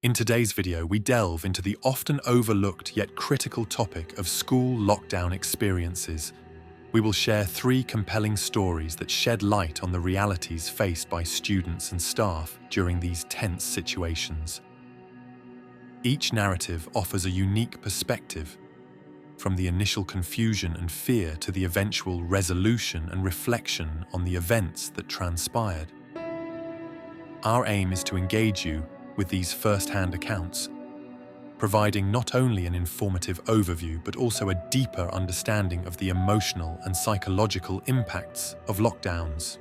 In today's video, we delve into the often overlooked yet critical topic of school lockdown experiences. We will share 3 compelling stories that shed light on the realities faced by students and staff during these tense situations. Each narrative offers a unique perspective, from the initial confusion and fear to the eventual resolution and reflection on the events that transpired. Our aim is to engage you with these first-hand accounts, providing not only an informative overview but also a deeper understanding of the emotional and psychological impacts of lockdowns.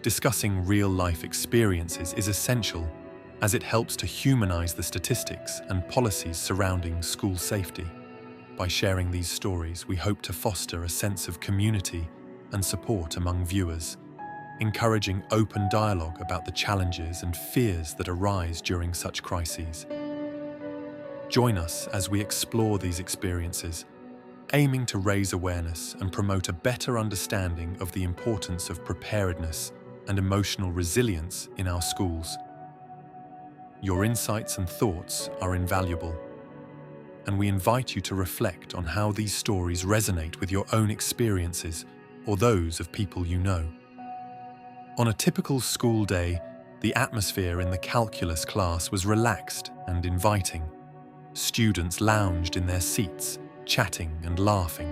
Discussing real-life experiences is essential, as it helps to humanize the statistics and policies surrounding school safety. By sharing these stories, we hope to foster a sense of community and support among viewers, encouraging open dialogue about the challenges and fears that arise during such crises. Join us as we explore these experiences, aiming to raise awareness and promote a better understanding of the importance of preparedness and emotional resilience in our schools. Your insights and thoughts are invaluable, and we invite you to reflect on how these stories resonate with your own experiences or those of people you know. On a typical school day, the atmosphere in the calculus class was relaxed and inviting. Students lounged in their seats, chatting and laughing,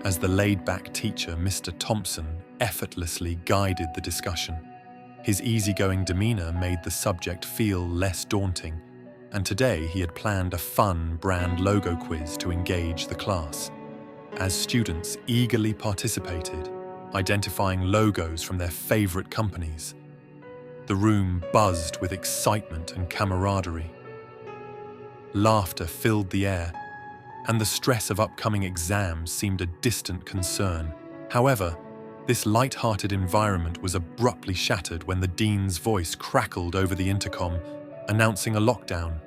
as the laid-back teacher, Mr. Thompson, effortlessly guided the discussion. His easygoing demeanor made the subject feel less daunting, and today he had planned a fun brand logo quiz to engage the class. As students eagerly participated, identifying logos from their favorite companies, the room buzzed with excitement and camaraderie. Laughter filled the air, and the stress of upcoming exams seemed a distant concern. However, this light-hearted environment was abruptly shattered when the dean's voice crackled over the intercom, announcing a lockdown.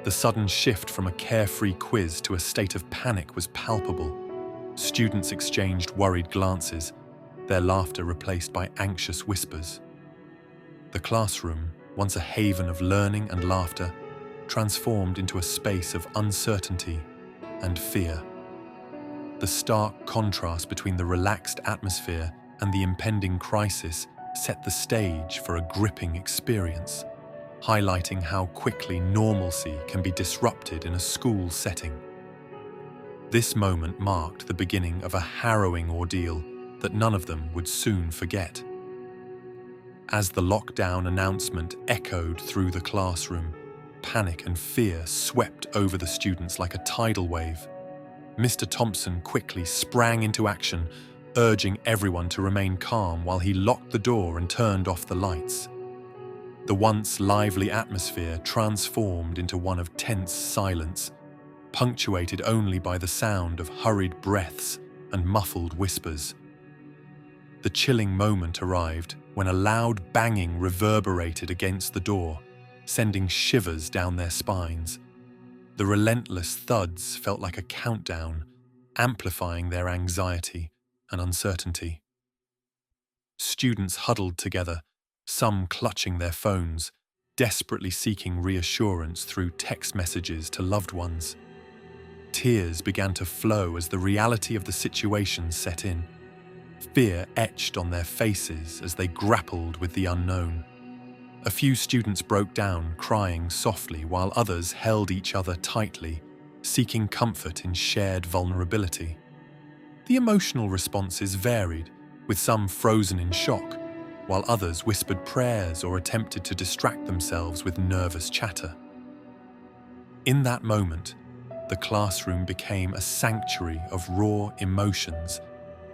The sudden shift from a carefree quiz to a state of panic was palpable. Students exchanged worried glances, their laughter replaced by anxious whispers. The classroom, once a haven of learning and laughter, transformed into a space of uncertainty and fear. The stark contrast between the relaxed atmosphere and the impending crisis set the stage for a gripping experience, highlighting how quickly normalcy can be disrupted in a school setting. This moment marked the beginning of a harrowing ordeal that none of them would soon forget. As the lockdown announcement echoed through the classroom, panic and fear swept over the students like a tidal wave. Mr. Thompson quickly sprang into action, urging everyone to remain calm while he locked the door and turned off the lights. The once lively atmosphere transformed into one of tense silence, punctuated only by the sound of hurried breaths and muffled whispers. The chilling moment arrived when a loud banging reverberated against the door, sending shivers down their spines. The relentless thuds felt like a countdown, amplifying their anxiety and uncertainty. Students huddled together, some clutching their phones, desperately seeking reassurance through text messages to loved ones. Tears began to flow as the reality of the situation set in. Fear etched on their faces as they grappled with the unknown. A few students broke down, crying softly, while others held each other tightly, seeking comfort in shared vulnerability. The emotional responses varied, with some frozen in shock, while others whispered prayers or attempted to distract themselves with nervous chatter. In that moment, the classroom became a sanctuary of raw emotions,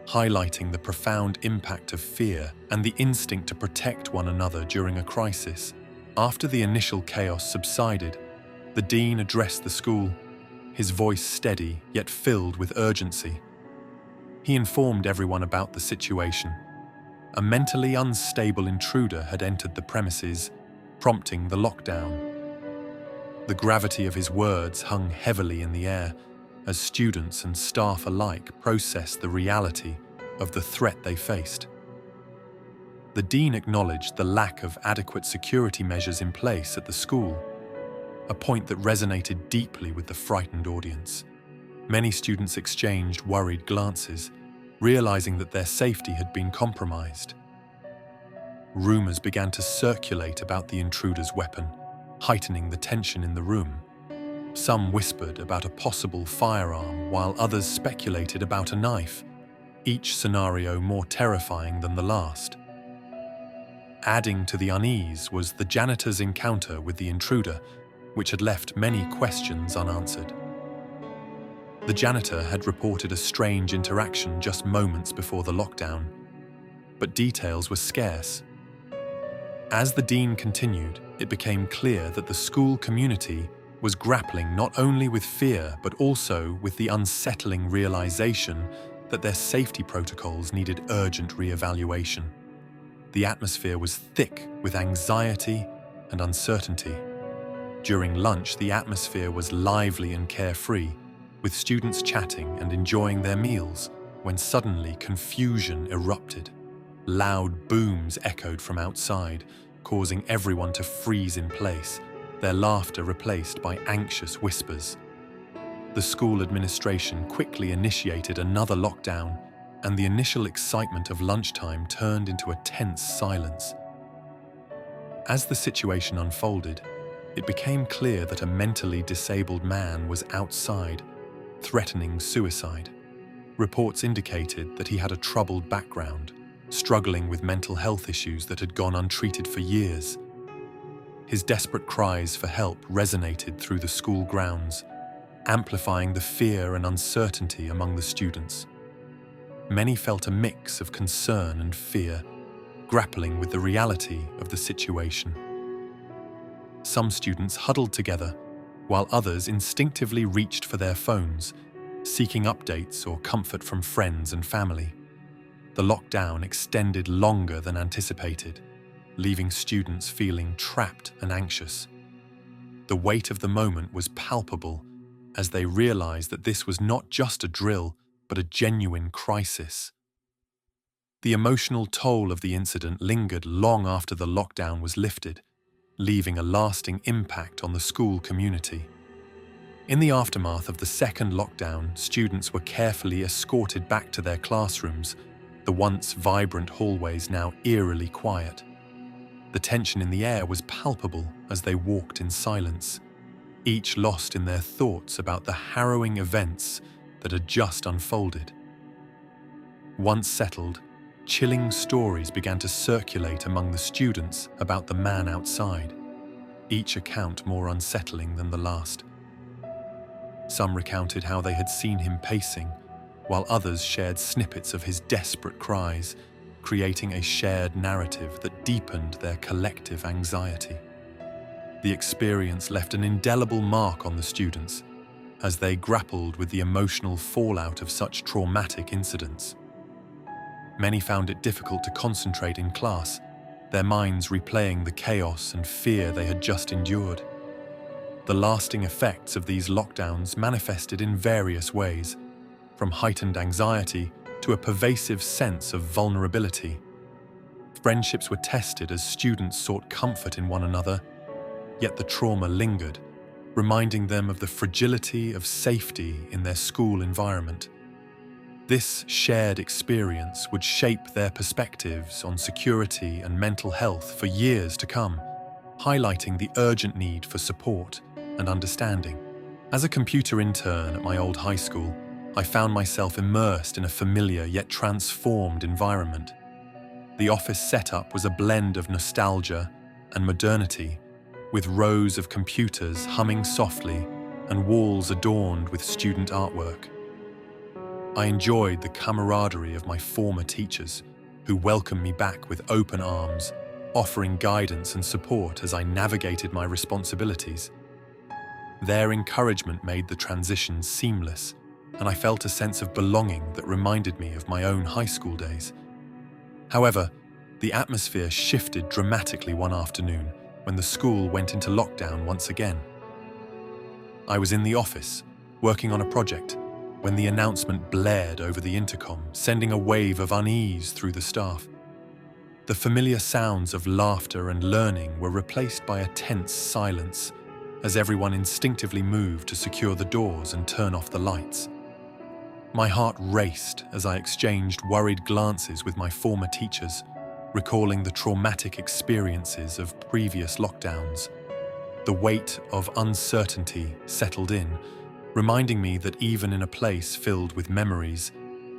highlighting the profound impact of fear and the instinct to protect one another during a crisis. After the initial chaos subsided, the dean addressed the school, his voice steady yet filled with urgency. He informed everyone about the situation. A mentally unstable intruder had entered the premises, prompting the lockdown. The gravity of his words hung heavily in the air as students and staff alike processed the reality of the threat they faced. The dean acknowledged the lack of adequate security measures in place at the school, a point that resonated deeply with the frightened audience. Many students exchanged worried glances, realizing that their safety had been compromised. Rumors began to circulate about the intruder's weapon, heightening the tension in the room. Some whispered about a possible firearm, while others speculated about a knife, each scenario more terrifying than the last. Adding to the unease was the janitor's encounter with the intruder, which had left many questions unanswered. The janitor had reported a strange interaction just moments before the lockdown, but details were scarce. As the dean continued, it became clear that the school community was grappling not only with fear but also with the unsettling realization that their safety protocols needed urgent re-evaluation. The atmosphere was thick with anxiety and uncertainty. During lunch, the atmosphere was lively and carefree, with students chatting and enjoying their meals, when suddenly confusion erupted. Loud booms echoed from outside, causing everyone to freeze in place, their laughter replaced by anxious whispers. The school administration quickly initiated another lockdown, and the initial excitement of lunchtime turned into a tense silence. As the situation unfolded, it became clear that a mentally disabled man was outside, threatening suicide. Reports indicated that he had a troubled background, struggling with mental health issues that had gone untreated for years. His desperate cries for help resonated through the school grounds, amplifying the fear and uncertainty among the students. Many felt a mix of concern and fear, grappling with the reality of the situation. Some students huddled together, while others instinctively reached for their phones, seeking updates or comfort from friends and family. The lockdown extended longer than anticipated, leaving students feeling trapped and anxious. The weight of the moment was palpable as they realized that this was not just a drill, but a genuine crisis. The emotional toll of the incident lingered long after the lockdown was lifted, leaving a lasting impact on the school community. In the aftermath of the second lockdown, students were carefully escorted back to their classrooms, the once vibrant hallways now eerily quiet. The tension in the air was palpable as they walked in silence, each lost in their thoughts about the harrowing events that had just unfolded. Once settled, chilling stories began to circulate among the students about the man outside, each account more unsettling than the last. Some recounted how they had seen him pacing, while others shared snippets of his desperate cries, creating a shared narrative that deepened their collective anxiety. The experience left an indelible mark on the students as they grappled with the emotional fallout of such traumatic incidents. Many found it difficult to concentrate in class, their minds replaying the chaos and fear they had just endured. The lasting effects of these lockdowns manifested in various ways, from heightened anxiety to a pervasive sense of vulnerability. Friendships were tested as students sought comfort in one another, yet the trauma lingered, reminding them of the fragility of safety in their school environment. This shared experience would shape their perspectives on security and mental health for years to come, highlighting the urgent need for support and understanding. As a computer intern at my old high school, I found myself immersed in a familiar yet transformed environment. The office setup was a blend of nostalgia and modernity, with rows of computers humming softly and walls adorned with student artwork. I enjoyed the camaraderie of my former teachers, who welcomed me back with open arms, offering guidance and support as I navigated my responsibilities. Their encouragement made the transition seamless, and I felt a sense of belonging that reminded me of my own high school days. However, the atmosphere shifted dramatically one afternoon when the school went into lockdown once again. I was in the office, working on a project, when the announcement blared over the intercom, sending a wave of unease through the staff. The The familiar sounds of laughter and learning were replaced by a tense silence as everyone instinctively moved to secure the doors and turn off the lights. My heart raced as I exchanged worried glances with my former teachers, recalling the traumatic experiences of previous lockdowns. The weight of uncertainty settled in, reminding me that even in a place filled with memories,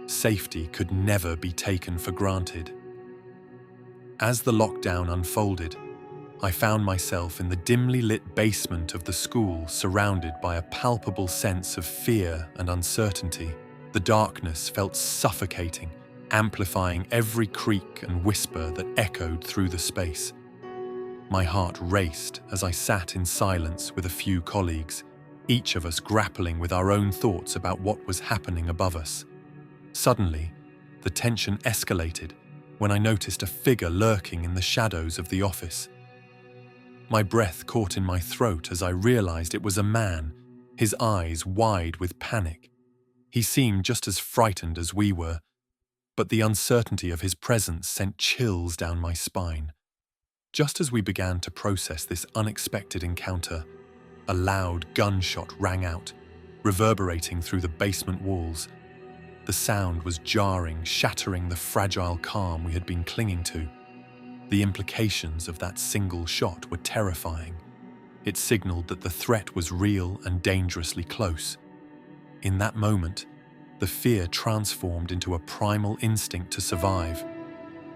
safety could never be taken for granted. As the lockdown unfolded, I found myself in the dimly lit basement of the school, surrounded by a palpable sense of fear and uncertainty. The darkness felt suffocating, amplifying every creak and whisper that echoed through the space. My heart raced as I sat in silence with a few colleagues, each of us grappling with our own thoughts about what was happening above us. Suddenly, the tension escalated when I noticed a figure lurking in the shadows of the office. My breath caught in my throat as I realized it was a man, his eyes wide with panic. He seemed just as frightened as we were, but the uncertainty of his presence sent chills down my spine. Just as we began to process this unexpected encounter, a loud gunshot rang out, reverberating through the basement walls. The sound was jarring, shattering the fragile calm we had been clinging to. The implications of that single shot were terrifying. It signaled that the threat was real and dangerously close. In that moment, the fear transformed into a primal instinct to survive.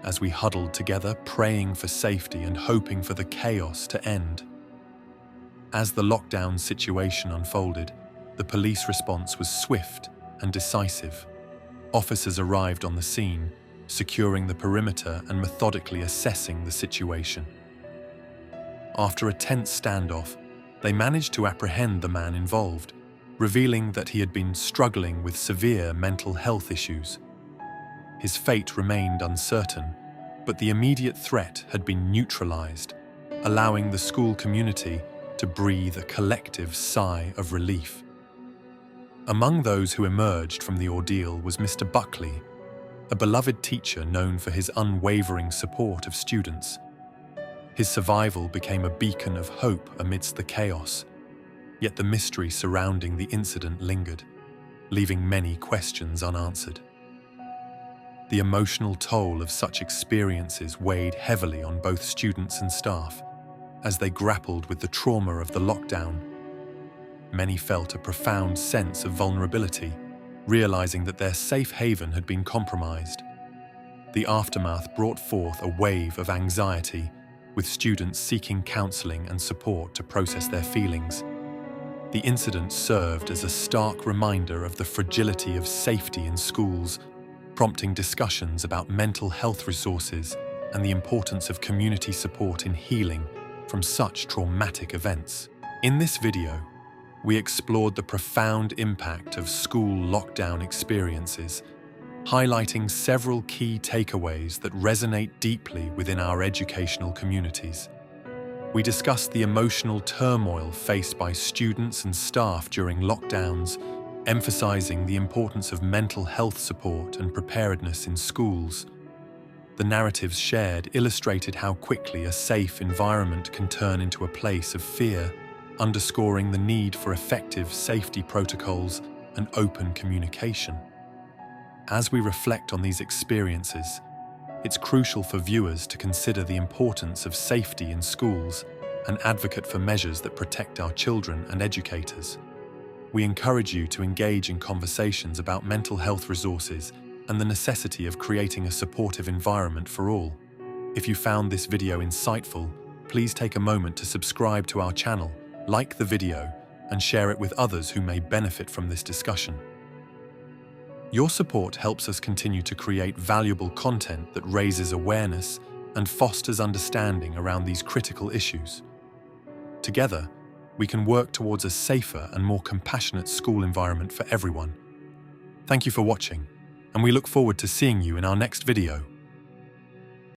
As we huddled together, praying for safety and hoping for the chaos to end. As the lockdown situation unfolded, the police response was swift and decisive. Officers arrived on the scene, securing the perimeter and methodically assessing the situation. After a tense standoff, they managed to apprehend the man involved, revealing that he had been struggling with severe mental health issues. His fate remained uncertain, but the immediate threat had been neutralized, allowing the school community to breathe a collective sigh of relief. Among those who emerged from the ordeal was Mr. Buckley, a beloved teacher known for his unwavering support of students. His survival became a beacon of hope amidst the chaos, yet the mystery surrounding the incident lingered, leaving many questions unanswered. The emotional toll of such experiences weighed heavily on both students and staff as they grappled with the trauma of the lockdown. Many felt a profound sense of vulnerability, realizing that their safe haven had been compromised. The aftermath brought forth a wave of anxiety, with students seeking counseling and support to process their feelings. The incident served as a stark reminder of the fragility of safety in schools, prompting discussions about mental health resources and the importance of community support in healing from such traumatic events. In this video, we explored the profound impact of school lockdown experiences, highlighting several key takeaways that resonate deeply within our educational communities. We discussed the emotional turmoil faced by students and staff during lockdowns, emphasizing the importance of mental health support and preparedness in schools. The narratives shared illustrated how quickly a safe environment can turn into a place of fear, underscoring the need for effective safety protocols and open communication. As we reflect on these experiences, it's crucial for viewers to consider the importance of safety in schools and advocate for measures that protect our children and educators. We encourage you to engage in conversations about mental health resources and the necessity of creating a supportive environment for all. If you found this video insightful, please take a moment to subscribe to our channel, like the video, and share it with others who may benefit from this discussion. Your support helps us continue to create valuable content that raises awareness and fosters understanding around these critical issues. Together, we can work towards a safer and more compassionate school environment for everyone. Thank you for watching, and we look forward to seeing you in our next video.